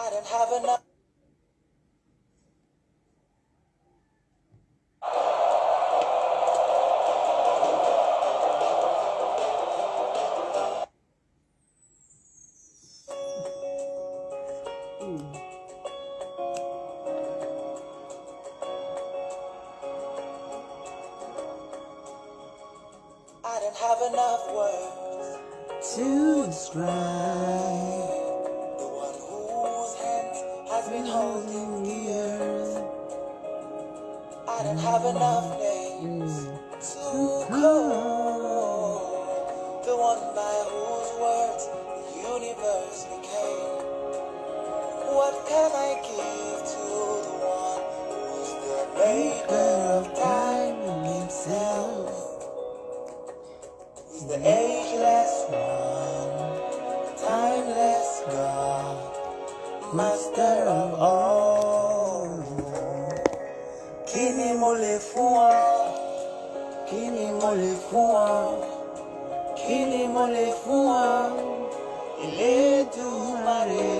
I didn't have enough. I didn't have enough words to describe the one whose hand has been holding the earth. I didn't have enough names to call the one by whose words the universe became. What can I give to the one who's the maker of time himself? He's the ageless one, timeless God, master of all. Kini mo lè fún ọ, kini mo lè fún ọ, kini mo lè fún ọ, Elédùmarè,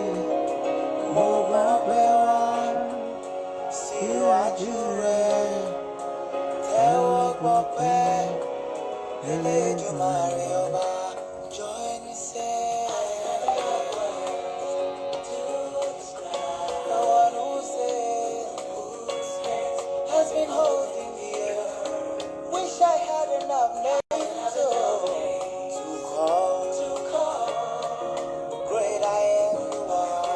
mo gbàgbé wá síwájú rẹ̀, tẹ́wọ́ gbọpẹ́, Elédùmarè ọba, join me say, the one who says, has been holding the earth. Wish I had enough names to call. Great I am, you are.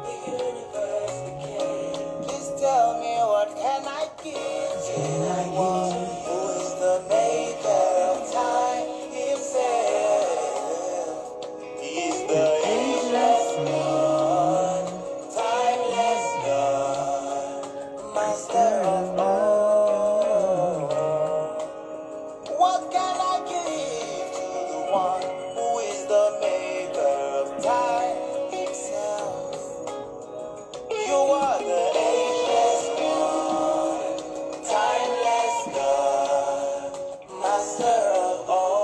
The universe became. Please tell me, what can I give to the one who is the maker of time himself? He is the ageless one, timeless God, master of all. What can I give to the one who is the maker of time himself? You are the ageless one, timeless God, master of all.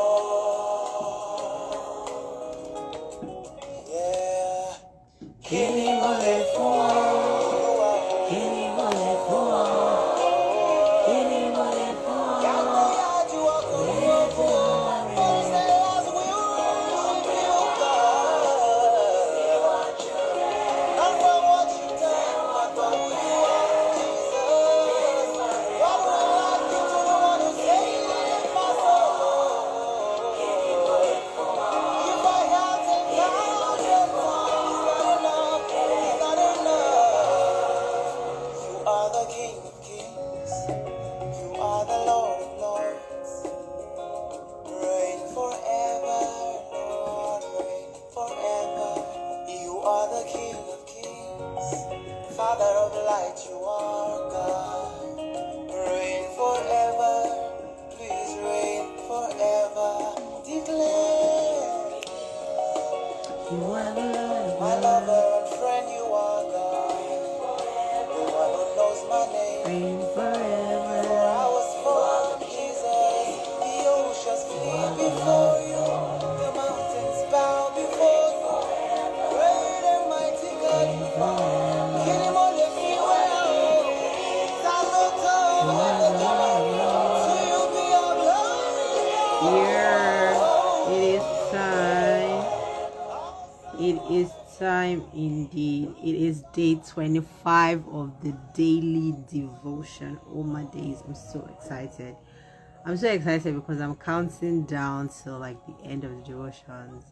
Yeah. Kini mo lè fún ọ, kini mo lè fún ọ, kini mo lè fún ọ. Yàgbéyàjú ọkùnrin ogun, fẹ́rẹ̀sẹ̀ as we rebuild God. Not for what you've done, but for who you are, Jesus. What will I give to the one who saved my soul? If I had 10,000 tongues, it's not enough. You are the King of Kings. You are the Lord of Lords. Reign forever, Lord, reign forever. You are the King of Kings. Father of light, you are God. Reign forever. Please reign forever. Declare. You are the Lord, my lover and friend, you are God. The one who knows my name. Reign forever. For I was formed, Jesus. The oceans flee before you. The mountains bow before you. Great and mighty God. Kini mo lè fi wé ọ? Ta ló tó to you be all glory. Here it is time. It is time indeed. It is day 25 of the daily devotion. Oh my days, I'm so excited. I'm so excited because I'm counting down till like the end of the devotions.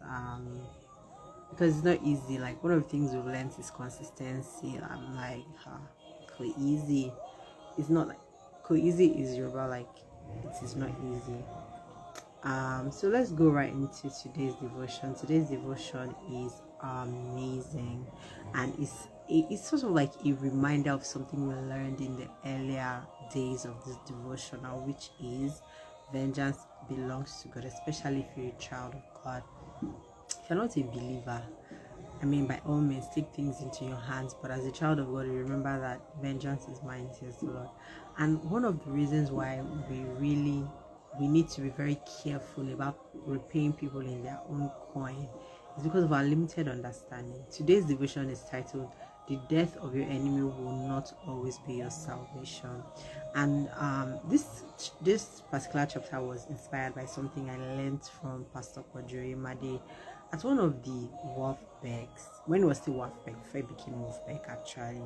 Because it's not easy. Like one of the things we've learned is consistency. I'm like, easy. It's not like easy is Yoruba, like it is not easy. So let's go right into today's devotion. Today's devotion is amazing, and it's sort of like a reminder of something we learned in the earlier days of this devotional, which is vengeance belongs to God, especially if you're a child of God. If you're not a believer, I mean, by all means, take things into your hands. But as a child of God, remember that vengeance is mine, says the Lord. And one of the reasons why we need to be very careful about repaying people in their own coin It's because of our limited understanding. Today's devotion is titled "The Death of Your Enemy Will Not Always Be Your Salvation," and this particular chapter was inspired by something I learned from Pastor Kodjori Made at one of the Wolfbecks, when it was still Wolfbeck before it became Wolfbeck actually.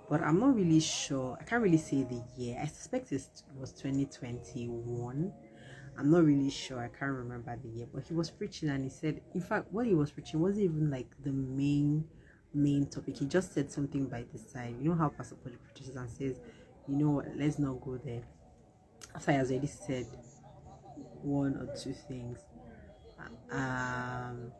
But I'm not really sure. I can't really say the year. I suspect it was 2021. I'm not really sure. I can't remember the year. But he was preaching and he said, in fact, what he was preaching wasn't even like the main topic. He just said something by the side. You know how Pastor Paul preaches and says, you know what, let's not go there. After he has already said one or two things. Um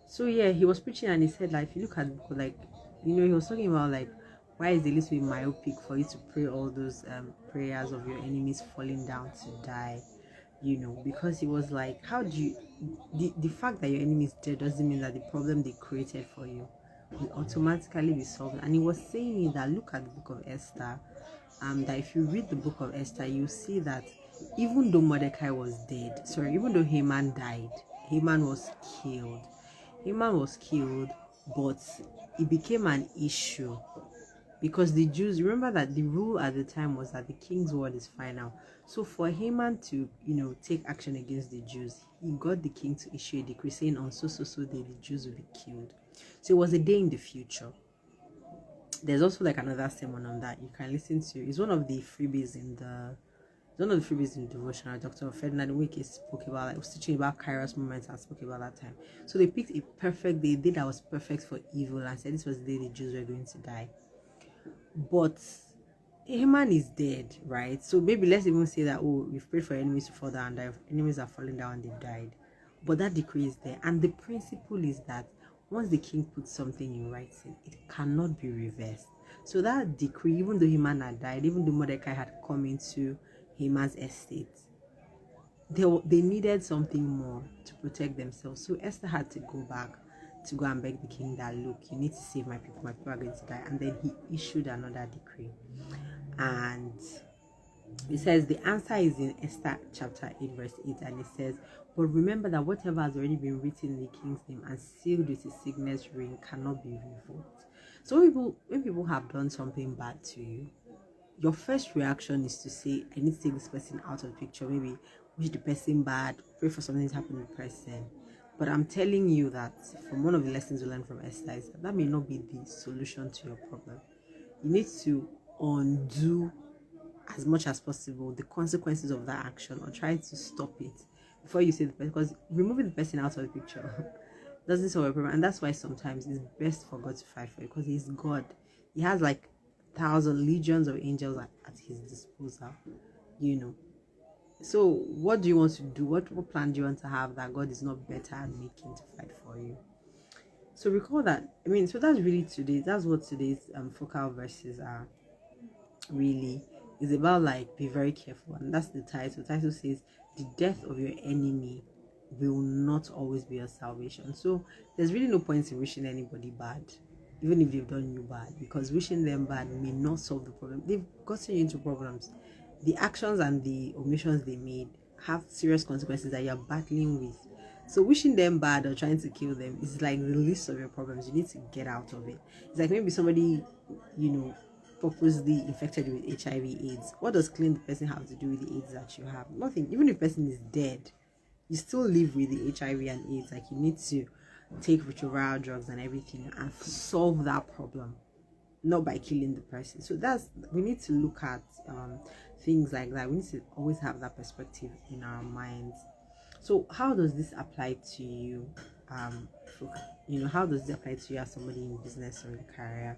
so yeah, he was preaching and he said, like, if you look at the book, like, he was talking about like, why is the little bit myopic for you to pray all those prayers of your enemies falling down to die? Because he was like, how do you, the fact that your enemy is dead doesn't mean that the problem they created for you will automatically be solved. And he was saying that, look at the book of Esther, that if you read the book of Esther, you see that even though Mordecai was dead, sorry, even though Haman died, Haman was killed. Haman was killed, but it became an issue because the Jews, remember that the rule at the time was that the king's word is final. So for Haman to, take action against the Jews, he got the king to issue a decree saying on so day the Jews will be killed. So it was a day in the future. There's also like another sermon on that you can listen to. It's one of the freebies in the devotional. Dr. Ferdinand Wicke spoke about, like, was teaching about Kairos moments and spoke about that time. So they picked a perfect day, a day that was perfect for evil, and said this was the day the Jews were going to die. But Haman is dead, right? So maybe let's even say that, oh, we've prayed for enemies to fall down and die. Enemies are falling down and they've died. But that decree is there. And the principle is that once the king puts something in writing, it cannot be reversed. So that decree, even though Haman had died, even though Mordecai had come into Haman's estate, they needed something more to protect themselves. So Esther had to go back to go and beg the king that, look, you need to save my people are going to die. And then he issued another decree. And it says the answer is in Esther chapter 8 verse 8, and it says, but remember that whatever has already been written in the king's name and sealed with his signet ring cannot be revoked. So when people have done something bad to you, your first reaction is to say, I need to take this person out of the picture, maybe wish the person bad, pray for something to happen to the person. But I'm telling you that from one of the lessons we learned from Esther is that may not be the solution to your problem. You need to undo as much as possible the consequences of that action, or try to stop it before you say the person, because removing the person out of the picture doesn't solve a problem. And that's why sometimes it's best for God to fight for you, because he's God. He has like thousands, legions of angels at his disposal, so what do you want to do? What plan do you want to have that God is not better at making to fight for you? So recall that. So that's what today's focal verses are really. Is about, like, be very careful, and that's the title. The title says the death of your enemy will not always be your salvation. So there's really no point in wishing anybody bad, even if they've done you bad, because wishing them bad may not solve the problem. They've gotten you into problems. The actions and the omissions they made have serious consequences that you're battling with. So wishing them bad or trying to kill them is like the least of your problems. You need to get out of it. It's like maybe somebody, purposely infected you with HIV/AIDS. What does killing the person have to do with the AIDS that you have? Nothing. Even if the person is dead, you still live with the HIV and AIDS. Like, you need to take retroviral drugs and everything and solve that problem, not by killing the person. So we need to look at things like that. We need to always have that perspective in our minds. So how does this apply to you? How does it apply to you as somebody in business or in career?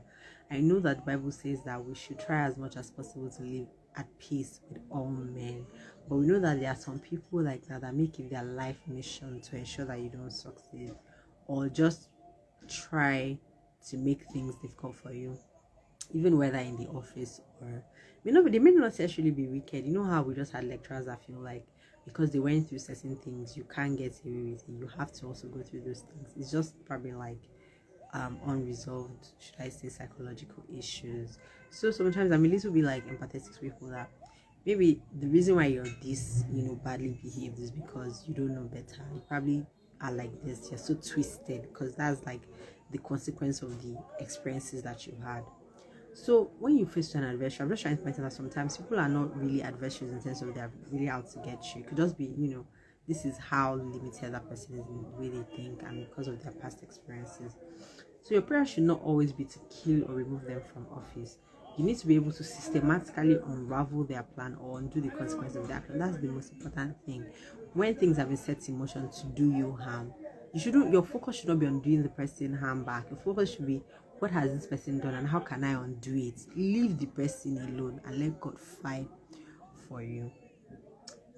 I know that the Bible says that we should try as much as possible to live at peace with all men. But we know that there are some people like that make it their life mission to ensure that you don't succeed, or just try to make things difficult for you, even whether in the office or they may not necessarily be wicked. You know how we just had lecturers that feel like because they went through certain things, you can't get away with it. You have to also go through those things. It's just probably like unresolved, should I say, psychological issues. So sometimes I'm a little bit like empathetic to people that maybe the reason why you're this, badly behaved is because you don't know better. You probably are like this, you're so twisted, because that's like the consequence of the experiences that you've had. So when you face an adversary, I'm just trying to point out that sometimes people are not really adversaries in terms of they're really out to get you. It could just be, this is how limited that person is in the way they think and because of their past experiences. So your prayer should not always be to kill or remove them from office. You need to be able to systematically unravel their plan or undo the consequences of their action. That's the most important thing. When things have been set in motion to do you harm, your focus should not be on doing the person harm back. Your focus should be, what has this person done and how can I undo it? Leave the person alone and let God fight for you.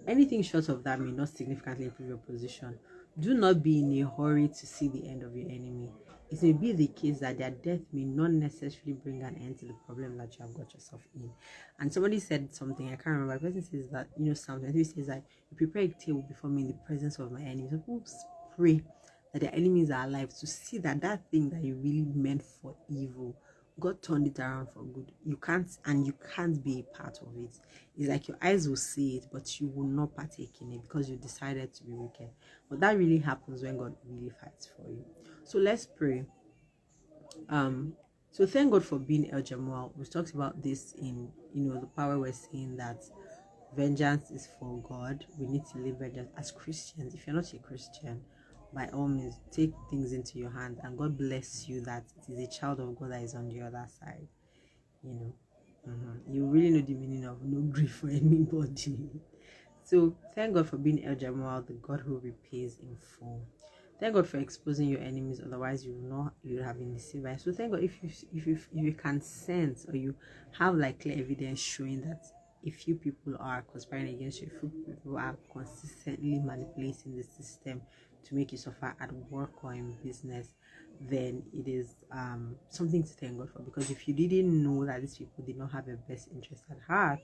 Anything short of that may not significantly improve your position. Do not be in a hurry to see the end of your enemy. It may be the case that their death may not necessarily bring an end to the problem that you have got yourself in. And somebody said something, I can't remember. The person says that, Psalm 23 says that you prepare a table before me in the presence of my enemies. So people pray that their enemies are alive to see that thing that you really meant for evil, God turned it around for good. You can't be a part of it. It's like your eyes will see it, but you will not partake in it because you decided to be wicked. But that really happens when God really fights for you. So let's pray. So thank God for being El Jamal. We talked about this in the power we're saying that vengeance is for God. We need to live vengeance as Christians. If you're not a Christian, by all means, take things into your hand, and God bless you that it is a child of God that is on the other side. You really know the meaning of no grief for anybody. So thank God for being El Jamal, the God who repays in full. Thank God for exposing your enemies, otherwise you would have been deceived by. So thank God if you can sense or you have like clear evidence showing that a few people are conspiring against you, a few people are consistently manipulating the system to make you suffer at work or in business, then it is something to thank God for. Because if you didn't know that these people did not have your best interest at heart,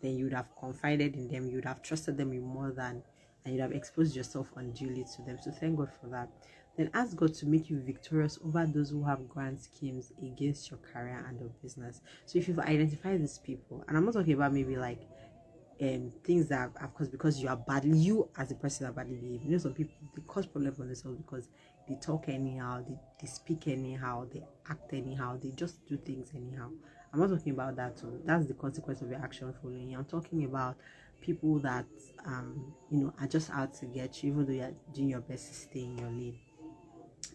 then you would have confided in them, you would have trusted them in more than, and you'd have exposed yourself unduly to them. So thank God for that. Then ask God to make you victorious over those who have grand schemes against your career and your business. So if you've identified these people, and I'm not talking about maybe like things that of course because you as a person are badly behaved. Some people, they cause problem for themselves because they talk anyhow, they speak anyhow, they act anyhow, they just do things anyhow. I'm not talking about that too. That's the consequence of your action following you. I'm talking about people that are just out to get you, even though you're doing your best to stay in your lane.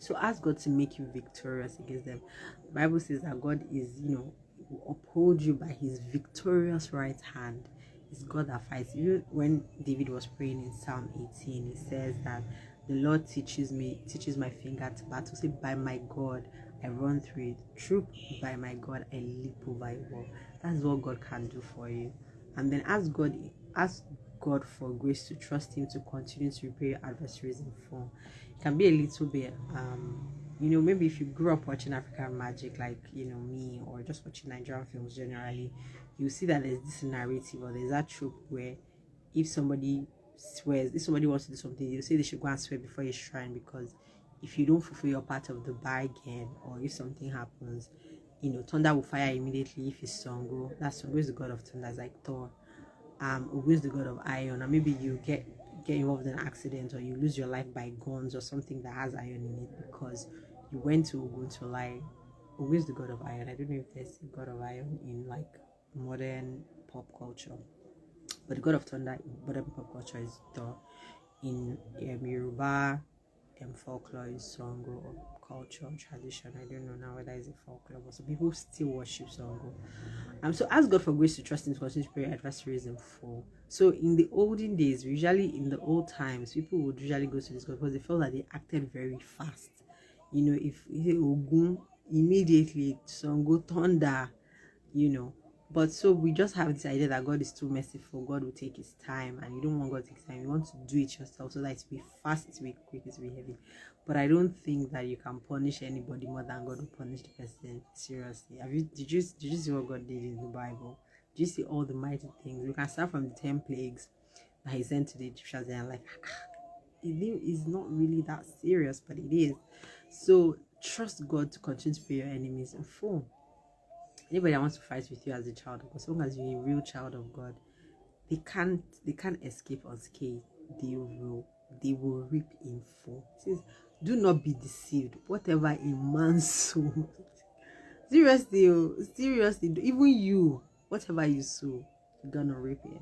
So ask God to make you victorious against them. The Bible says that God is, will uphold you by his victorious right hand. It's God that fights. Even when David was praying in Psalm 18, he says that the Lord teaches my finger to battle. Say, by my God, I run through it. Troop, by my God, I leap over a wall. That's what God can do for you. And then ask God for grace to trust him to continue to repay your adversaries in full. It can be a little bit maybe if you grew up watching African magic like me, or just watching Nigerian films generally, you see that there's this narrative or there's that trope where if somebody wants to do something, you say they should go and swear before a shrine, because if you don't fulfill your part of the bargain, or if something happens, thunder will fire immediately. If it's Songo, Songo is the god of thunder, it's like Thor. Ogun is the god of iron, and maybe you get involved in an accident, or you lose your life by guns or something that has iron in it because you went to Ogun to lie. Ogun is the god of iron. I don't know if there's a god of iron in like modern pop culture, but the god of thunder in modern pop culture is Thor. In Yoruba folklore is Songo, or culture or tradition. I don't know now whether it's a folklore, but some people still worship Songo. So ask God for grace to trust him to continue to pray your adversaries in full. So in the olden days, usually in the old times, people would usually go to this God because they felt that they acted very fast. If Ogun, immediately Songo, thunder, But so we just have this idea that God is too merciful. God will take his time, and you don't want God to take his time. You want to do it yourself so that it will be fast, it will be quick, it will be heavy. But I don't think that you can punish anybody more than God will punish the person. Seriously. Did you see what God did in the Bible? Did you see all the mighty things? You can start from the 10 plagues that he sent to the Egyptians, and like it's not really that serious, but it is. So trust God to continue to pay your enemies in full. Anybody that wants to fight with you as a child of God, as long as you're a real child of God, they can't escape unscathed. They will they will reap in full. It says, do not be deceived. Whatever a man sows, seriously, seriously, even you, whatever you sow, you're gonna reap it.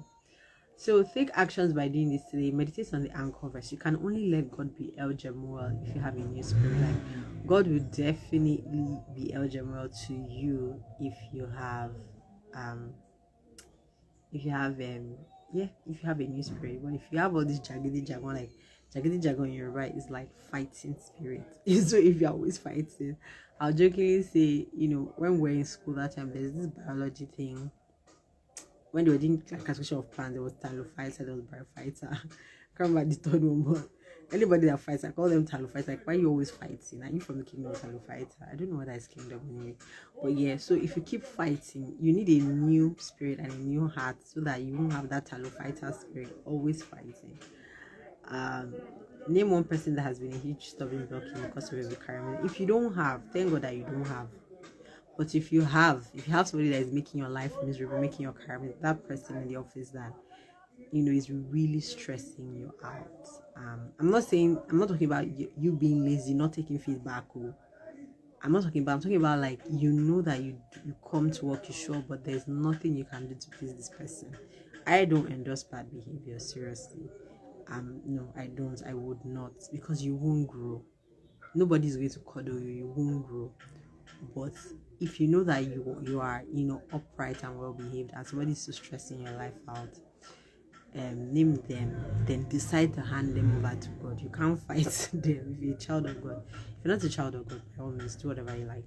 So take actions by doing this today. Meditate on the anchor verse. You can only let God be El Jemuel if you have a new spirit. Like God will definitely be El Jemuel to you um if you have yeah, if you have a new spirit. But if you have all this jaggedy jagon, like jaggedy jagon, you're right, it's like fighting spirit. So if you're always fighting, I'll jokingly say, when we're in school that time, there's this biology thing. When they were doing classification of plants, there was fighter, there was biofighter. I can't remember the third one, but anybody that fights, I call them fighter. Like, why are you always fighting? Are you from the kingdom of fighter? I don't know what that is kingdom anyway. But yeah, so if you keep fighting, you need a new spirit and a new heart so that you won't have that fighter spirit always fighting. Name one person that has been a huge stumbling block because of your requirement. If you don't have, thank God that you don't have. But if you have somebody that is making your life miserable, making your career, that person in the office that is really stressing you out. I'm not talking about you being lazy, not taking feedback. I'm talking about like that you come to work, you show up, but there's nothing you can do to please this person. I don't endorse bad behavior, seriously. No, I don't. I would not, because you won't grow. Nobody's going to cuddle you. You won't grow. But if you know that you are upright and well behaved, and somebody's so stressing your life out, name them, then decide to hand them over to God. You can't fight them if you're a child of God. If you're not a child of God, by all means, do whatever you like.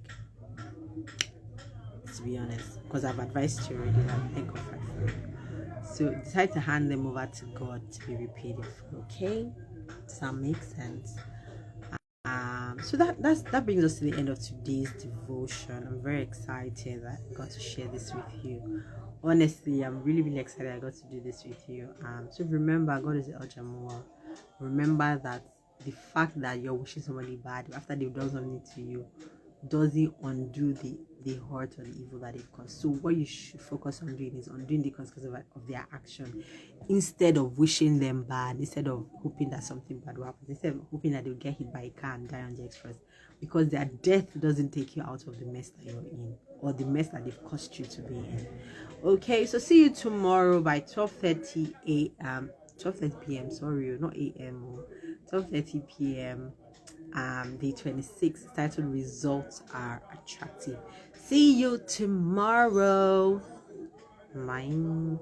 To be honest, because I've advised you already that think of fight for you. So decide to hand them over to God to be repaid in full. Okay, does that make sense? So that brings us to the end of today's devotion. I'm very excited that I got to share this with you. Honestly, I'm really, really excited I got to do this with you. So remember, God is El Jamuah. Remember that the fact that you're wishing somebody bad after they've done something to you doesn't undo the hurt or the evil that they've caused. So what you should focus on doing is undoing the consequences of their action, instead of wishing them bad, instead of hoping that something bad will happen, instead of hoping that they'll get hit by a car and die on the express, because their death doesn't take you out of the mess that you're in, or the mess that they've caused you to be in. Okay, so see you tomorrow by 12:30 a.m. 12:30 p.m. Sorry, not a.m. 12:30 p.m. Day 26, titled Results Are Attractive. See you tomorrow. Bye.